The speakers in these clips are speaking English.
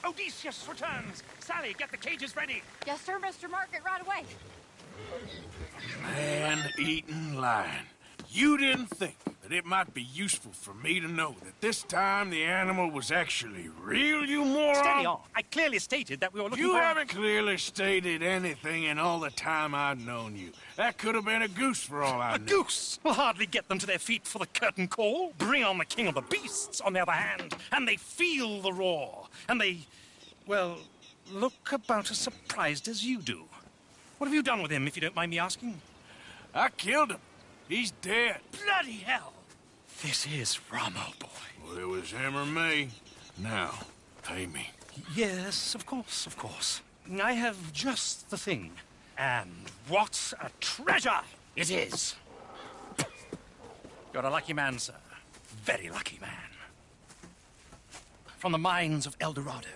Odysseus returns! Sally, get the cages ready! Yes, sir, Mr. Market, right away. Man-eating lion. You didn't think that it might be useful for me to know that this time the animal was actually real, you moron? Steady on. I clearly stated that we were looking You for... haven't clearly stated anything in all the time I've known you. That could have been a goose for all I A know. goose will hardly get them to their feet for the curtain call. Bring on the king of the beasts, on the other hand, and they feel the roar. And they, well, look about as surprised as you do. What have you done with him, if you don't mind me asking? I killed him. He's dead. Bloody hell! This is Ramo, boy. Well, it was him or me. Now, pay me. Yes, of course, of course. I have just the thing. And what a treasure it is! You're a lucky man, sir. Very lucky man. From the mines of El Dorado,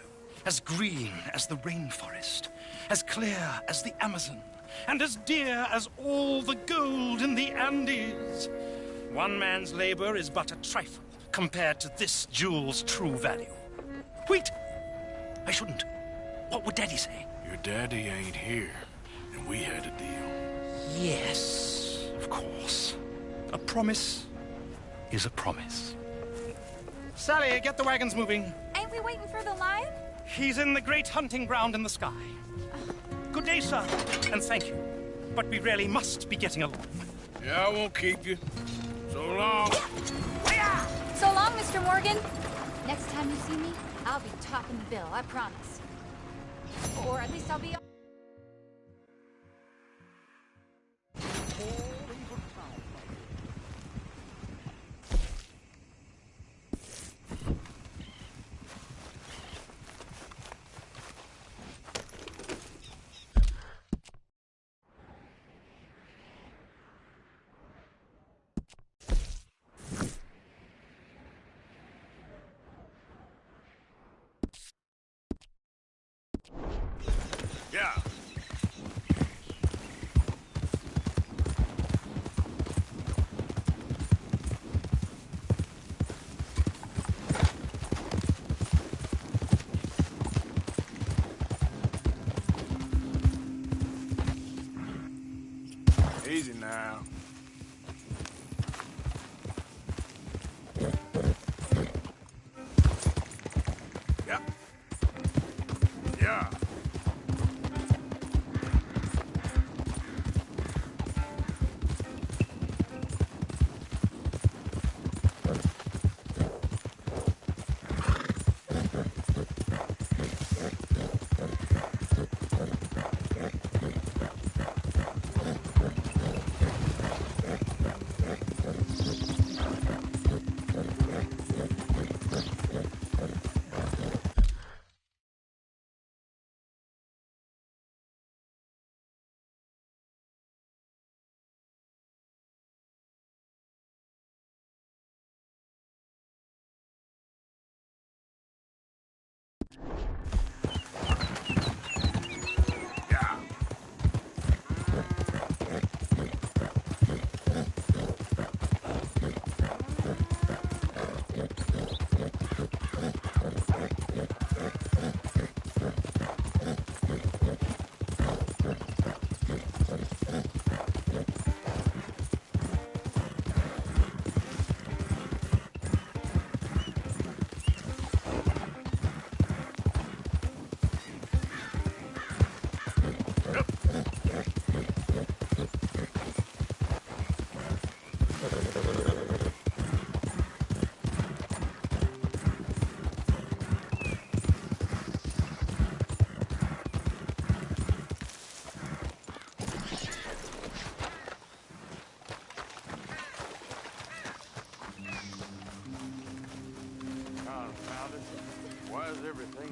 as green as the rainforest, as clear as the Amazon, and as dear as all the gold in the Andes. One man's labor is but a trifle compared to this jewel's true value. Wait! I shouldn't. What would Daddy say? Your daddy ain't here, and we had a deal. Yes, of course. A promise is a promise. Sally, get the wagons moving. Ain't we waiting for the lion? He's in the great hunting ground in the sky. Good day, sir, and thank you. But we really must be getting along. Yeah, I won't keep you. So long. So long, Mr. Morgan. Next time you see me, I'll be topping the bill, I promise. Or at least I'll be... Yeah. Easy now. Yeah. Yeah.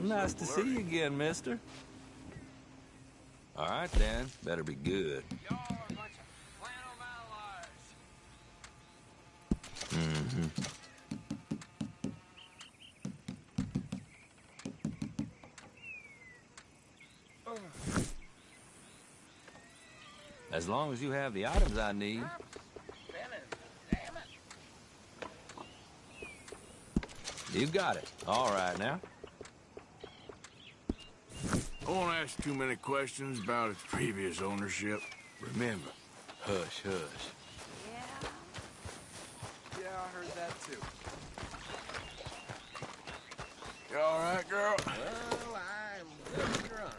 Nice to see you again, mister. All right, then. Better be good. Mm-hmm. As long as you have the items I need. You got it. All right, now. I won't ask too many questions about its previous ownership. Remember, hush, hush. Yeah, I heard that too. You all right, girl? Well, I'm just drunk.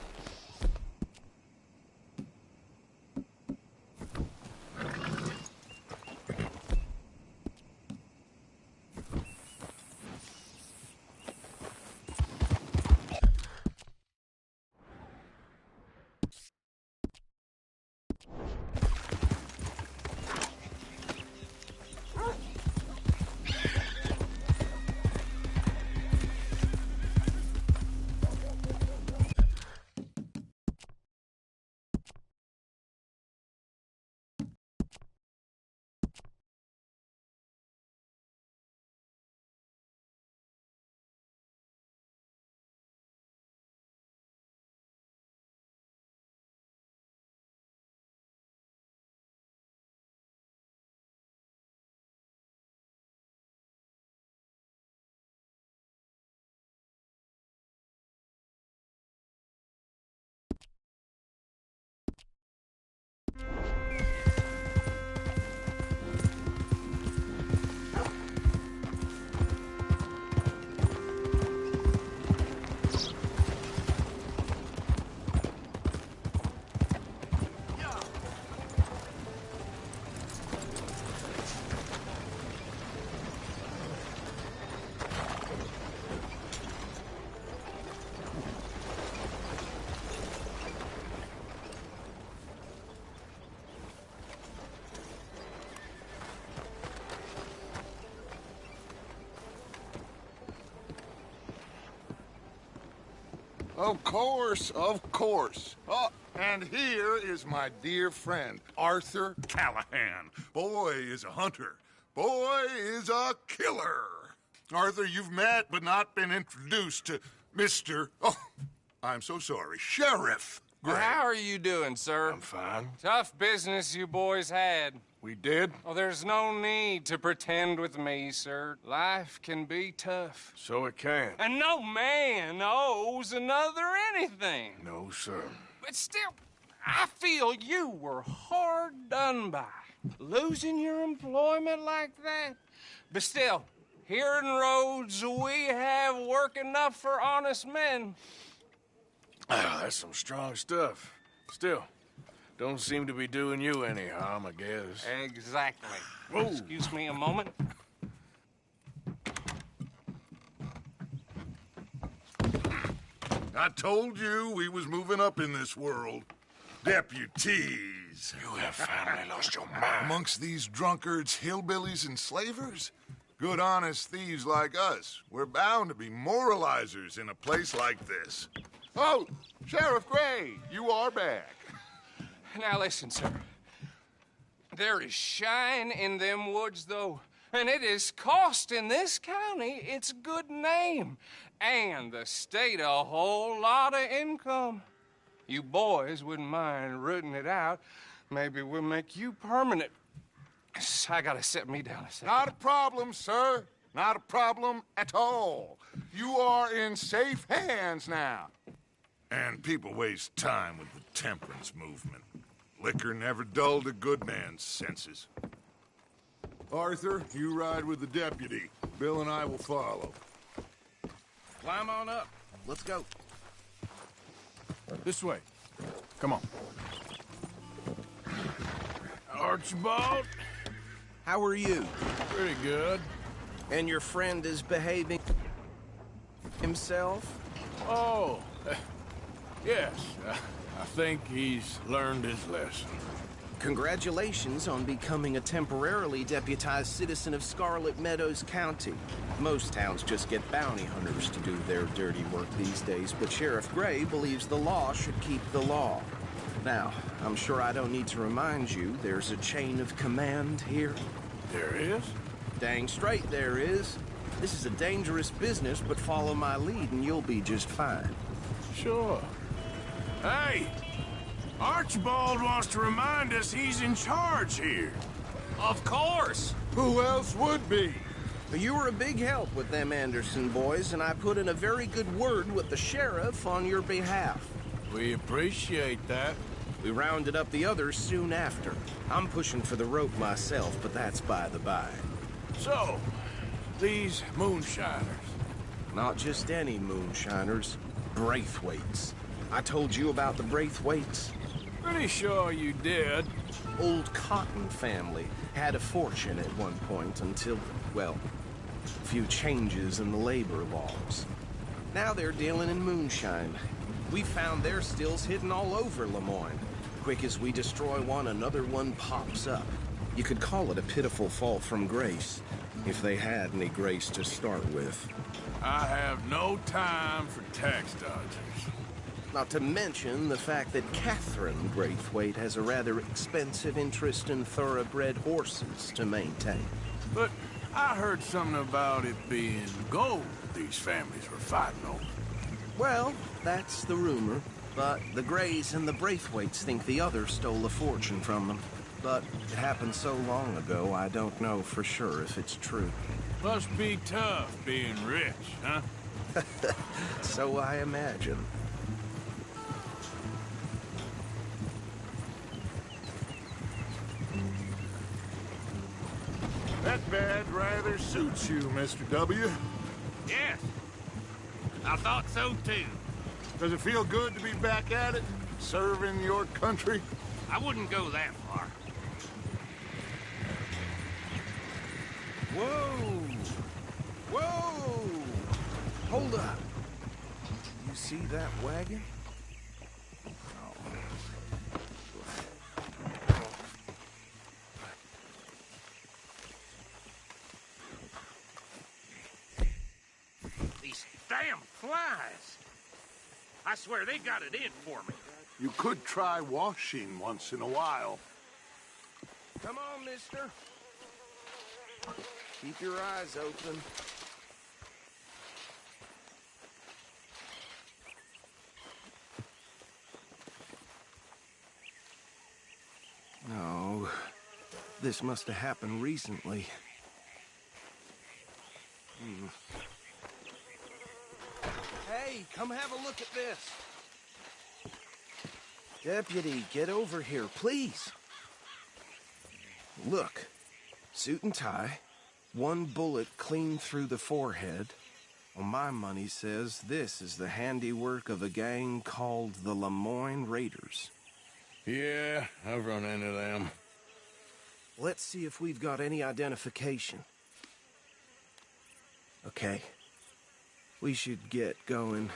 Of course, of course. Oh, and here is my dear friend, Arthur Callahan. Boy is a hunter. Boy is a killer. Arthur, you've met but not been introduced to Mr. Oh, I'm so sorry, Sheriff Gray. Well, how are you doing, sir? I'm fine. Tough business you boys had. We did? Oh, there's no need to pretend with me, sir. Life can be tough. So it can. And no man owes another anything. No, sir. But still, I feel you were hard done by. Losing your employment like that. But still, here in Rhodes, we have work enough for honest men. Ah, that's some strong stuff. Still, don't seem to be doing you any harm, I guess. Exactly. Whoa. Excuse me a moment. I told you we was moving up in this world. Deputies. You have finally lost your mind. Amongst these drunkards, hillbillies, and slavers? Good, honest thieves like us. We're bound to be moralizers in a place like this. Oh, Sheriff Gray, you are back. Now listen, sir. There is shine in them woods, though, and it is costing this county its good name and the state a whole lot of income. You boys wouldn't mind rooting it out. Maybe we'll make you permanent. I gotta set me down a second. Not a problem, sir. Not a problem at all. You are in safe hands now. And people waste time with the temperance movement. Liquor never dulled a good man's senses. Arthur, you ride with the deputy. Bill and I will follow. Climb on up. Let's go. This way. Come on. Archibald? How are you? Pretty good. And your friend is behaving himself? Oh, yes. I think he's learned his lesson. Congratulations on becoming a temporarily deputized citizen of Scarlet Meadows County. Most towns just get bounty hunters to do their dirty work these days, but Sheriff Gray believes the law should keep the law. Now, I'm sure I don't need to remind you there's a chain of command here. There is? Dang straight there is. This is a dangerous business, but follow my lead and you'll be just fine. Sure. Hey! Archibald wants to remind us he's in charge here. Of course. Who else would be? You were a big help with them Anderson boys, and I put in a very good word with the sheriff on your behalf. We appreciate that. We rounded up the others soon after. I'm pushing for the rope myself, but that's by the by. So, these moonshiners. Not just any moonshiners, Braithwaites. I told you about the Braithwaites. Pretty sure you did. Old Cotton family had a fortune at one point until, well, a few changes in the labor laws. Now they're dealing in moonshine. We found their stills hidden all over Lemoyne. Quick as we destroy one, another one pops up. You could call it a pitiful fall from grace, if they had any grace to start with. I have no time for tax dodgers. Not to mention the fact that Catherine Braithwaite has a rather expensive interest in thoroughbred horses to maintain. But I heard something about it being gold these families were fighting over. Well, that's the rumor. But the Greys and the Braithwaites think the others stole a fortune from them. But it happened so long ago, I don't know for sure if it's true. Must be tough being rich, huh? So I imagine. That bad rather suits you, Mr. W. Yes. I thought so too. Does it feel good to be back at it, serving your country? I wouldn't go that far. Whoa! Whoa! Hold up. You see that wagon? These damn flies. I swear they got it in for me. You could try washing once in a while. Come on, mister. Keep your eyes open. No. This must have happened recently. Hey, come have a look at this. Deputy, get over here, please. Look. Suit and tie. One bullet clean through the forehead. Well, my money says this is the handiwork of a gang called the Lemoyne Raiders. Yeah, I've run into them. Let's see if we've got any identification. Okay. We should get going.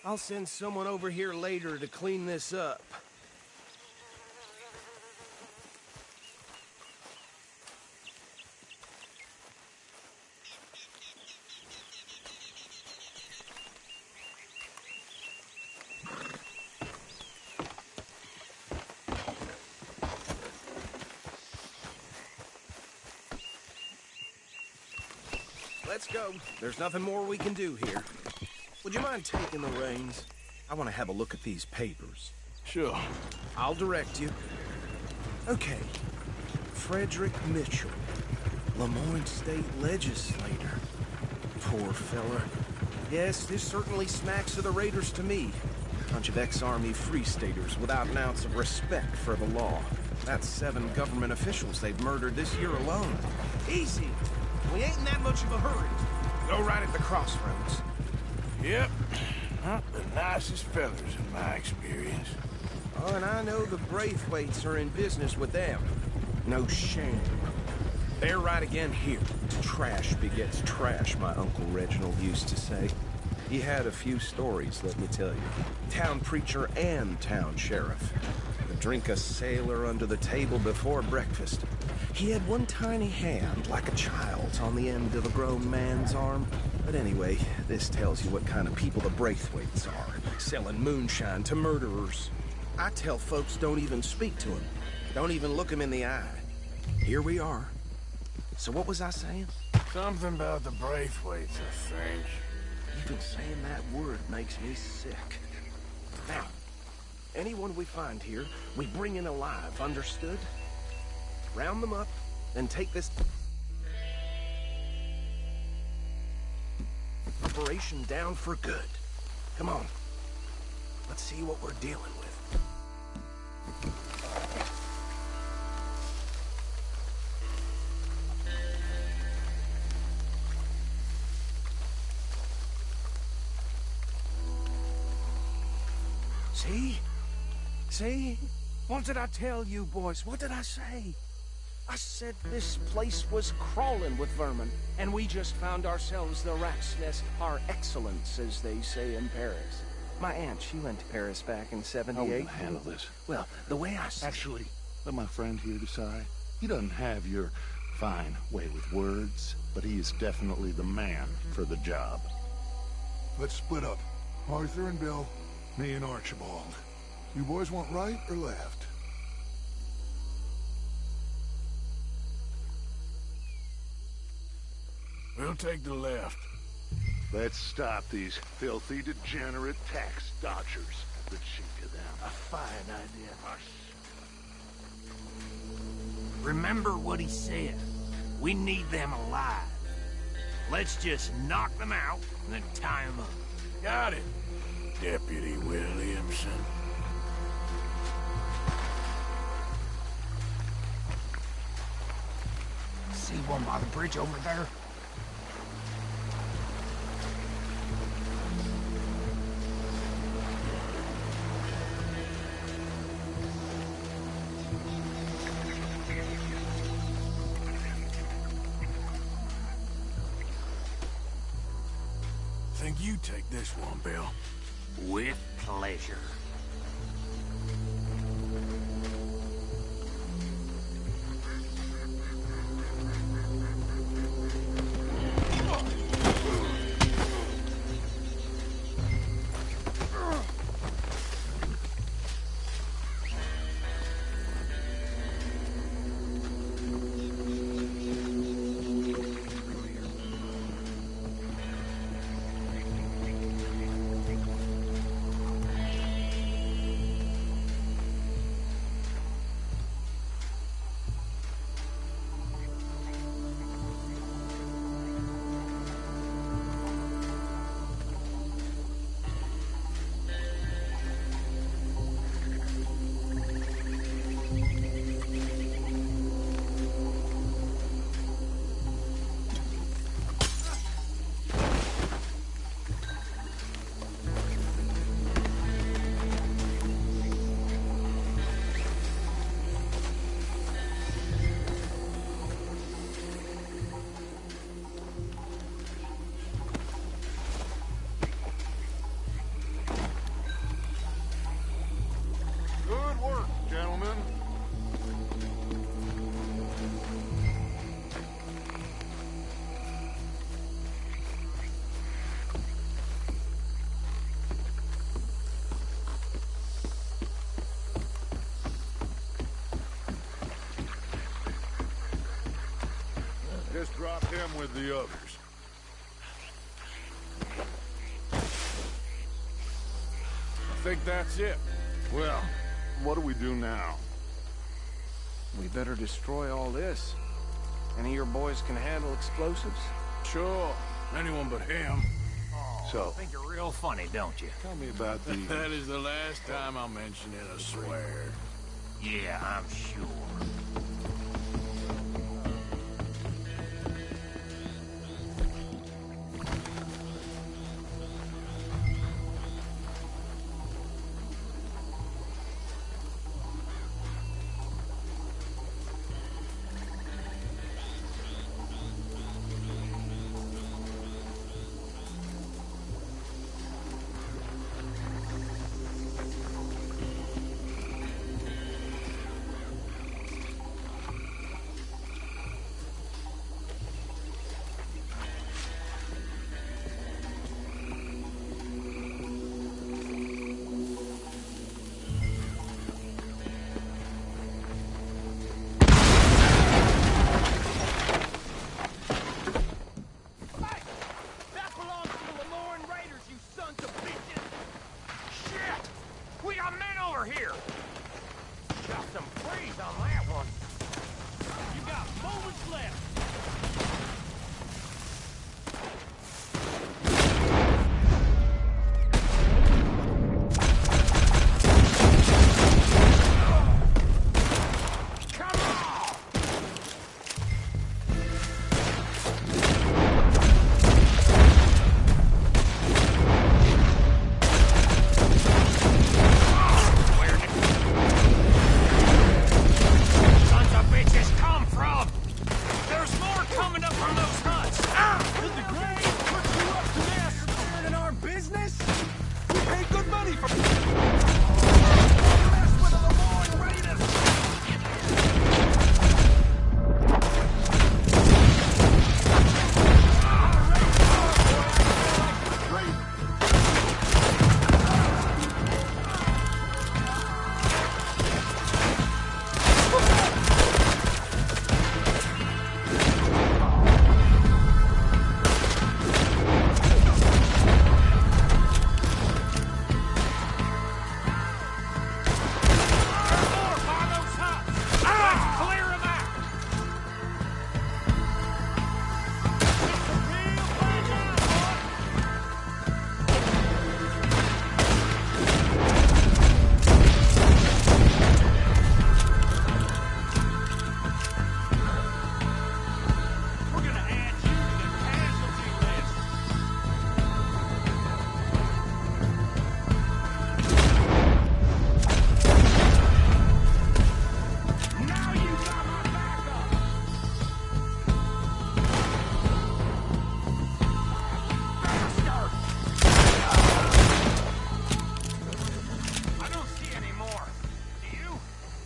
I'll send someone over here later to clean this up. Let's go. There's nothing more we can do here. Would you mind taking the reins? I want to have a look at these papers. Sure. I'll direct you. Okay. Frederick Mitchell, Lemoyne State Legislator. Poor fella. Yes, this certainly smacks of the Raiders to me. Bunch of ex-Army Free Staters without an ounce of respect for the law. That's 7 government officials they've murdered this year alone. Easy. We ain't in that much of a hurry. Go right at the crossroads. Yep. Not the nicest fellas in my experience. Oh, and I know the Braithwaites are in business with them. No shame. They're right again here. Trash begets trash, my Uncle Reginald used to say. He had a few stories, let me tell you. Town preacher and town sheriff. Could drink a sailor under the table before breakfast. He had one tiny hand, like a child's, on the end of a grown man's arm. But anyway, this tells you what kind of people the Braithwaites are. Selling moonshine to murderers. I tell folks don't even speak to him. Don't even look him in the eye. Here we are. So what was I saying? Something about the Braithwaites, I think. Even saying that word makes me sick. Now, Anyone we find here, we bring in alive, understood? Round them up, and take this operation down for good. Come on. Let's see what we're dealing with. See? See? What did I tell you, boys? What did I say? I said this place was crawling with vermin, and we just found ourselves the rat's nest par excellence, as they say in Paris. My aunt, she went to Paris back in '78. How are we gonna handle this? Well, the way I see Actually, let my friend here decide. He doesn't have your fine way with words, but he is definitely the man for the job. Let's split up. Arthur and Bill, me and Archibald. You boys want right or left? We'll take the left. Let's stop these filthy, degenerate tax dodgers. The chink of them. A fine idea. Remember what he said. We need them alive. Let's just knock them out and then tie them up. Got it, Deputy Williamson. See one by the bridge over there? Think you take this one, Bill. With pleasure. Good work, gentlemen. Just drop him with the others. I think that's it. Well, what do we do now? we better destroy all this. Any of your boys can handle explosives? Sure. Anyone but him. So, Think you're real funny, don't you? tell me about these. That is the last time I'll mention it, I swear. Yeah, I'm sure. breeze on that one. You got moments left.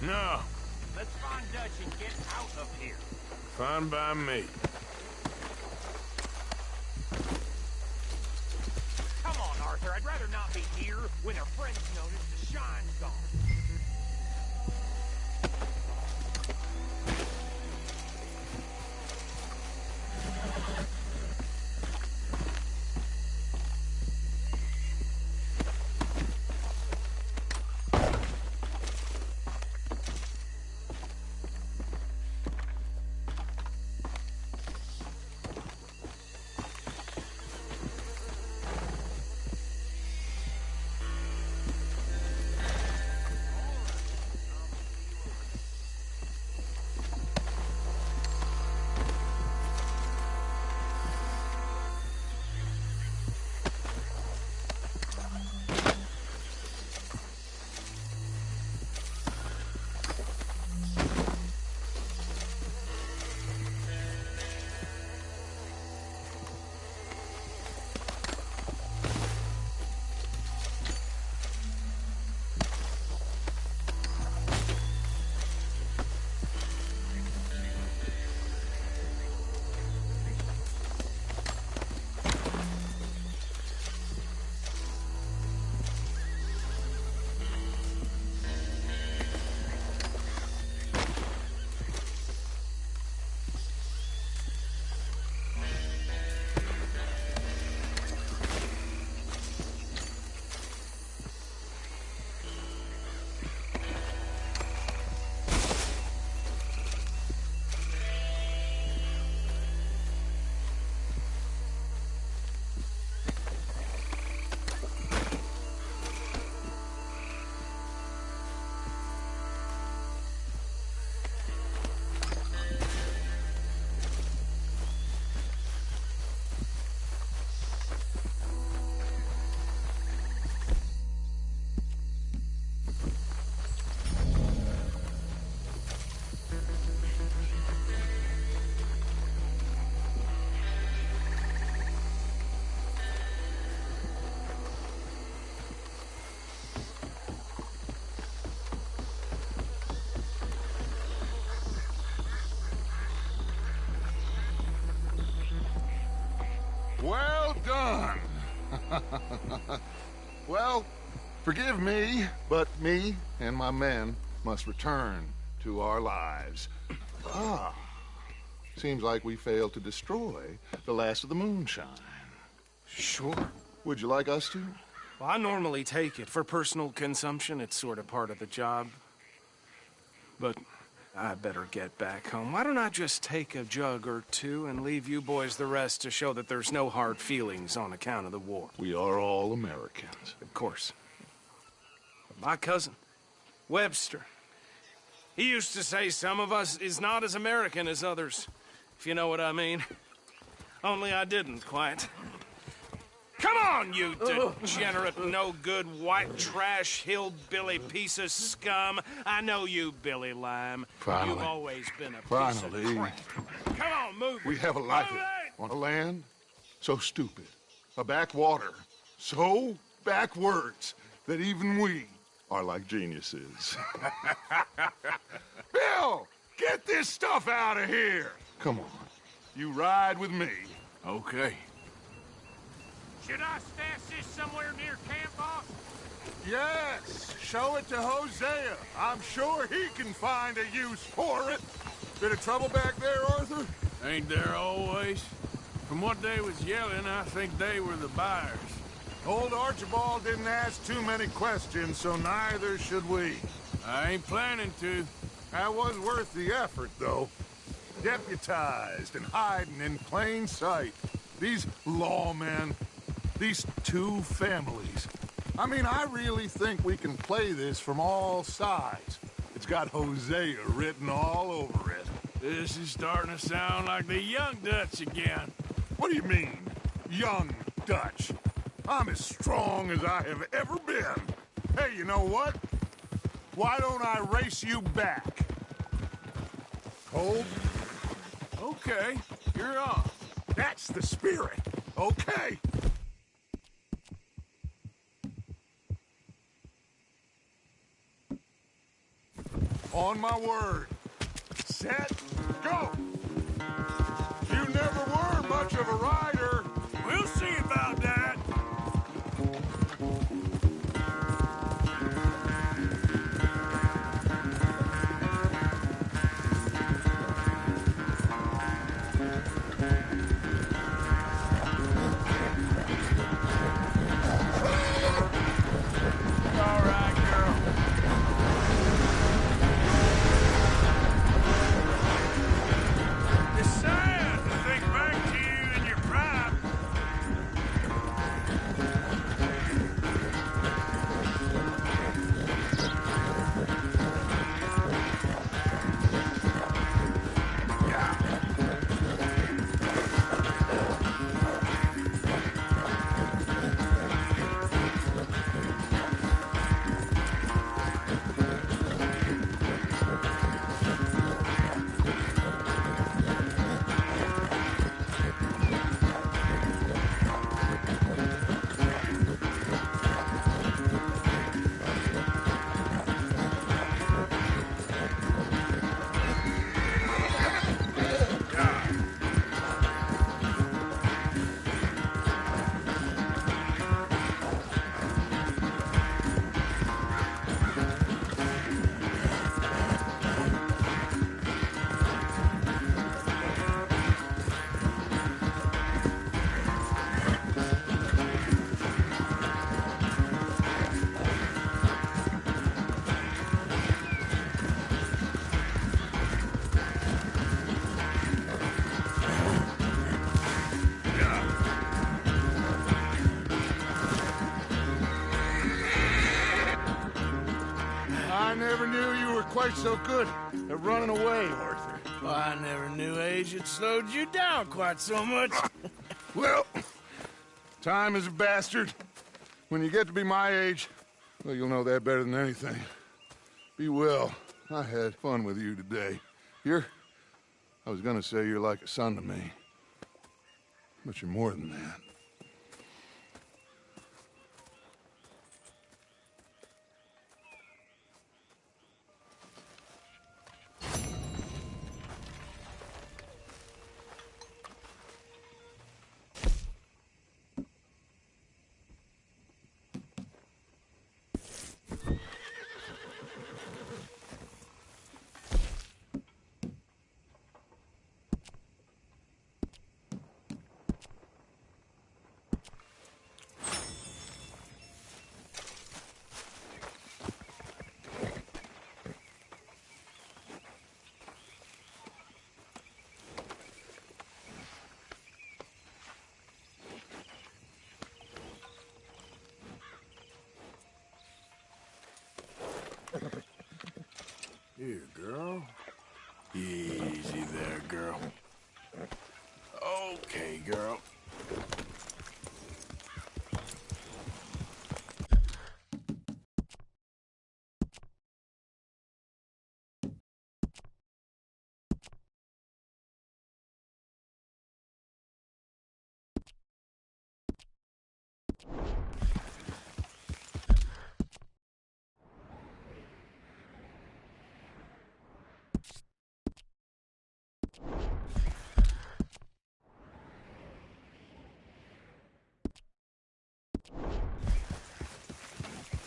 No. Let's find Dutch and get out of here. Fine by me. Come on, Arthur. I'd rather not be here when our friends notice the shine's gone. Well done. Well, forgive me, but me and my men must return to our lives. Seems like we failed to destroy the last of the moonshine. Sure. Would you like us to? Well, I normally take it. For personal consumption, it's sort of part of the job. but I better get back home. Why don't I just take a jug or two and leave you boys the rest to show that there's no hard feelings on account of the war? We are all Americans. Of course. But my cousin, Webster, he used to say some of us is not as American as others, if you know what I mean. Only I didn't quite. Come on, you degenerate, no-good, white trash, hillbilly piece of scum. I know you, Billy Lime. Finally. You've always been a piece Finally. of crap. Come on, move it. We have a life Move it! on a land so stupid, a backwater so backwards that even we are like geniuses. Bill, get this stuff out of here. Come on. You ride with me. Okay. Should I stash this somewhere near camp, boss? Yes, show it to Hosea. I'm sure he can find a use for it. Bit of trouble back there, Arthur? Ain't there always? From what they was yelling, I think they were the buyers. Old Archibald didn't ask too many questions, so neither should we. I ain't planning to. That was worth the effort, though. Deputized and hiding in plain sight. These lawmen, these two families. I mean, I really think we can play this from all sides. It's got Hosea written all over it. This is starting to sound like the Young Dutch again. What do you mean, Young Dutch? I'm as strong as I have ever been. Hey, you know what? Why don't I race you back? Cole? Okay, you're on. That's the spirit. Okay. On my word. Set, go! You never were much of a rider. We'll see about that. I never knew you were quite so good at running away, Arthur. Well, I never knew age had slowed you down quite so much. Well, time is a bastard. When you get to be my age, well, you'll know that better than anything. Be well. I had fun with you today. I was gonna say you're like a son to me. But you're more than that. Here, girl. Easy there, girl. Okay, girl.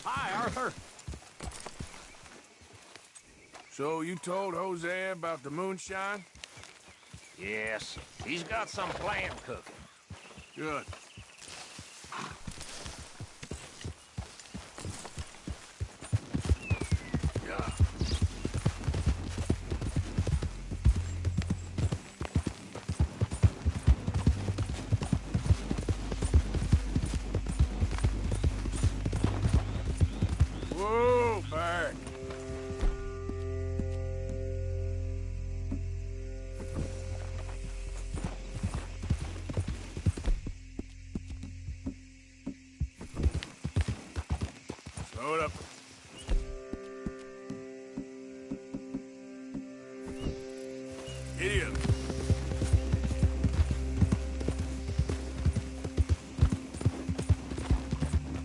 Hi, Arthur. So you told Hosea about the moonshine? Yes, he's got some plan cooking. Good. Yeah. Whoa, back. Slow it up. Idiot.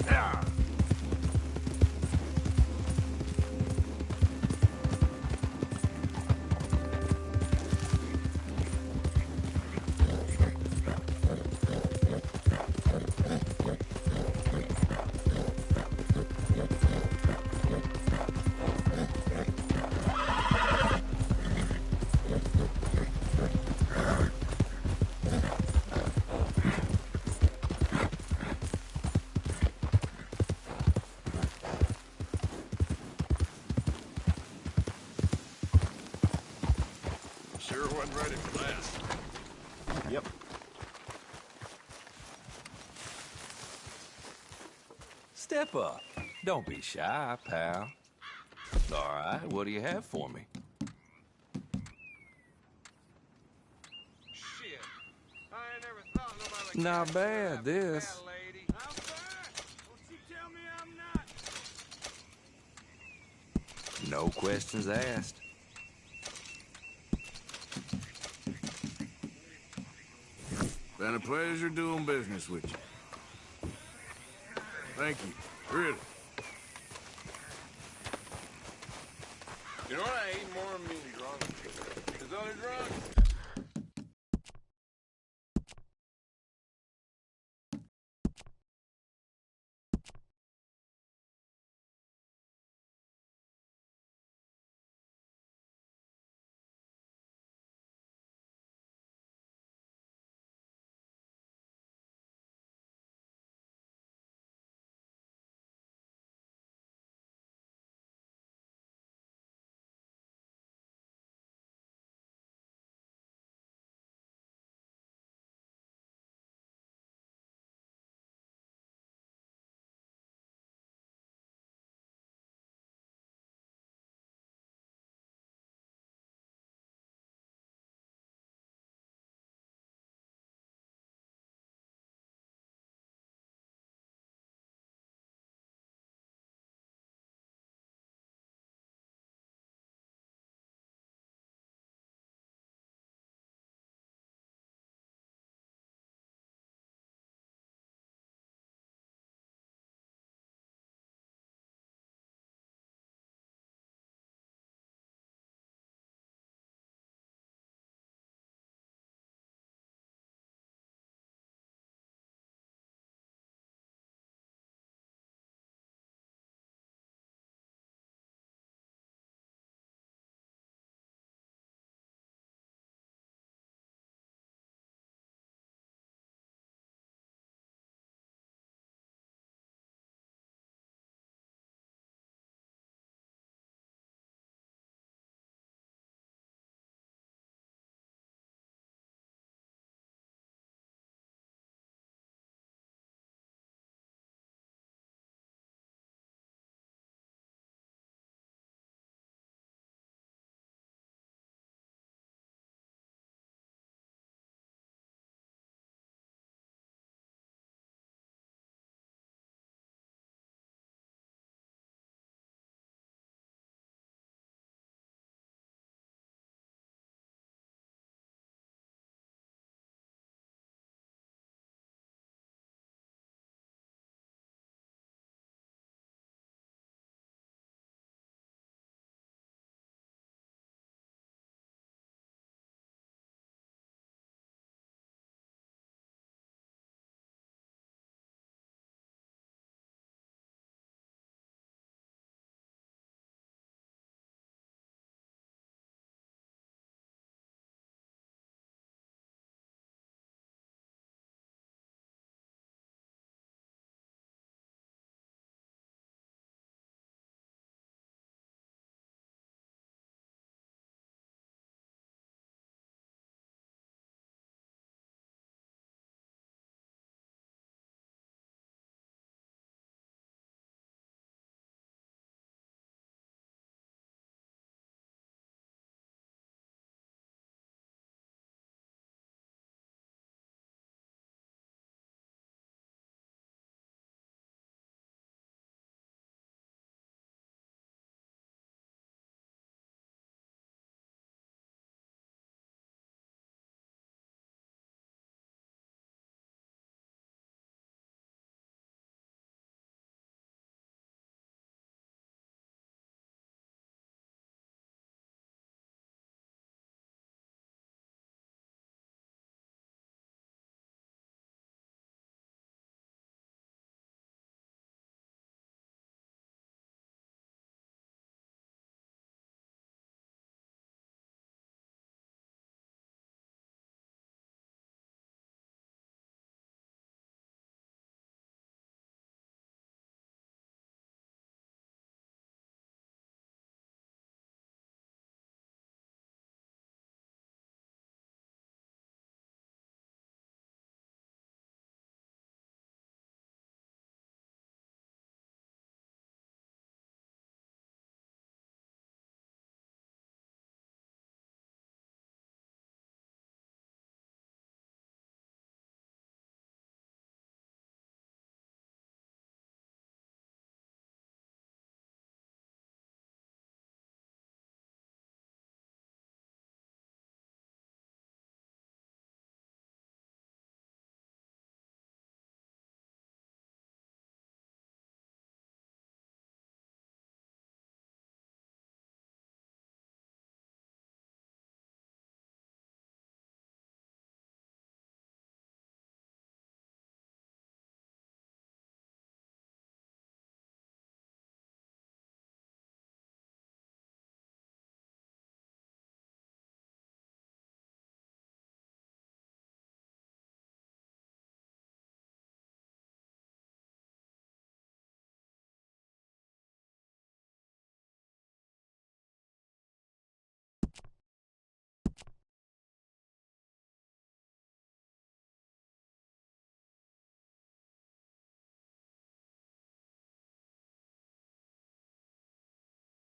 Yeah. Sure wasn't ready for that. Yep. Step up. Don't be shy, pal. All right, what do you have for me? Shit. I ain't never thought nobody would Not catch bad, that this. fat lady. I'm fat. Don't you tell me I'm not. No questions asked. Been a pleasure doing business with you. Thank you. Really. You know what I hate more than being drunk? Is other drunk.